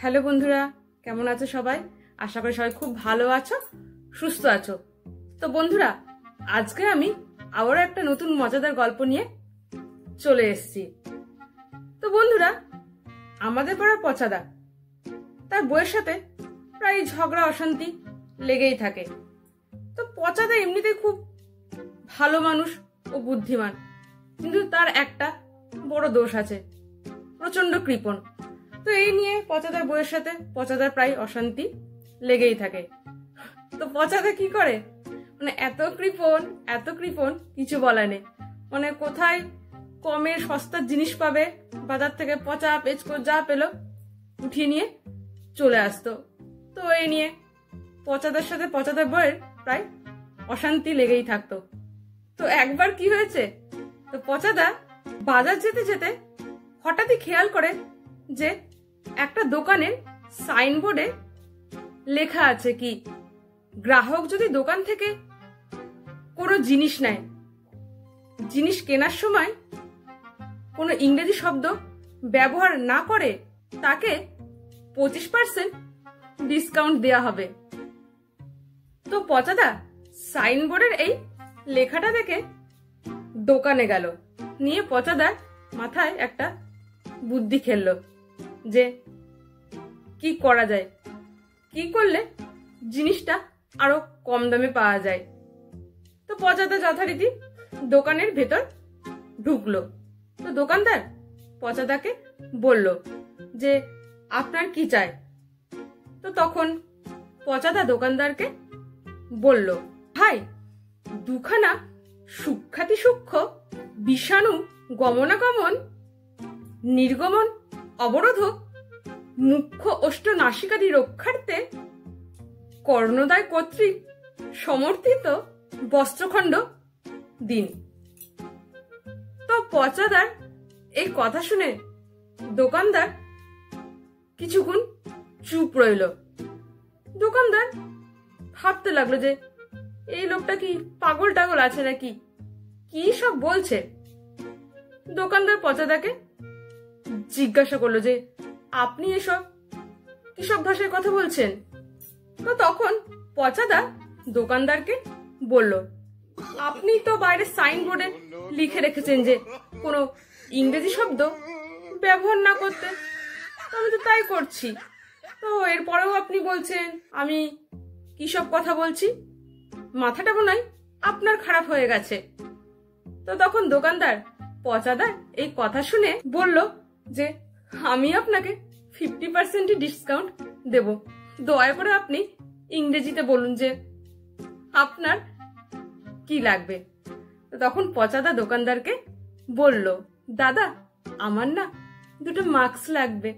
Hello বন্ধুরা, কেমন আছো সবাই? আশা করি সবাই খুব ভালো আছো, সুস্থ আছো। তো বন্ধুরা, আজকে আমি আবারও একটা নতুন মজাদার গল্প নিয়ে চলে এসেছি। তো বন্ধুরা, আমাদের পাড়ার পচাদা তার বউয়ের সাথে প্রায় ঝগড়া অশান্তি লেগেই থাকে। তো পচাদা এমনিতেই খুব ভালো মানুষ ও বুদ্ধিমান, কিন্তু তার একটা বড় দোষ আছে, প্রচন্ড কৃপণ। তো এই নিয়ে পচাদার বউয়ের সাথে পচাদার প্রায় অশান্তি লেগেই থাকে। তো পচাদা কি করে, মানে এত কৃপণ কিছু বলা নেই। মানে কোথায় কমে সস্তার জিনিস পাবে, বাজার থেকে পচা পেচকো যা পেলো উঠিয়ে নিয়ে চলে আসতো। তো এই নিয়ে পচাদার সাথে পচাদার বউয়ের প্রায় অশান্তি লেগেই থাকতো। তো একবার কি হয়েছে, তো পচাদা বাজার যেতে যেতে হঠাৎই খেয়াল করে যে একটা দোকানের সাইনবোর্ডে লেখা আছে কি, গ্রাহক যদি দোকান থেকে কোনো জিনিস নেয়, জিনিস কেনার সময় কোনো ইংরেজি শব্দ ব্যবহার না করে তাকে 25% ডিসকাউন্ট দেয়া হবে। তো পচাদা সাইনবোর্ডের এই লেখাটা দেখে দোকানে গেল, নিয়ে পচাদার মাথায় একটা বুদ্ধি খেললো যে কি করা যায়, কি করলে জিনিসটা আরো কম দামে পাওয়া যায়। তো পচাদা যথারীতি দোকানের ভেতর ঢুকলো। তো দোকানদার পচাদাকে বলল যে আপনার কি চাই। তো তখন পচাদা দোকানদারকে বলল, ভাই, দুখানা সূক্ষ্মাতি সূক্ষ্ম বিষাণু গমনাগমন নির্গমন অবরোধক মুখ্য অষ্টনাসিকাদি রক্ষার্থে কর্ণদায় কর্তৃক সমর্থিত বস্ত্রখণ্ড দিন। তো পচাদার এই কথা শুনে দোকানদার কিছুক্ষণ চুপ রইল। দোকানদার ভাবতে লাগলো যে এই লোকটা কি পাগল টাগল আছে নাকি, কি সব বলছে। দোকানদার পচাদাকে জিজ্ঞাসা করলো যে আপনি এসব কিসব ভাষায় কথা বলছেন। তো তখন পচাদা দোকানদারকে বলল, আপনি তো বাইরে সাইনবোর্ডে লিখে রেখেছেন যে কোনো ইংরেজি শব্দ ব্যবহার না করতে, তো আমি তো তাই করছি। তো এরপরেও আপনি বলছেন আমি কি সব কথা বলছি, মাথাটা মনে হয় আপনার খারাপ হয়ে গেছে। তো তখন দোকানদার পচাদার এই কথা শুনে বলল যে আমি আপনাকে 50% ডিসকাউন্ট দেব, দয়া করে আপনি ইংরেজিতে বলুন যে আপনার কি লাগবে। তো তখন পচাদা দোকানদারকে বলল, দাদা, আমার না দুটো মাস্ক লাগবে।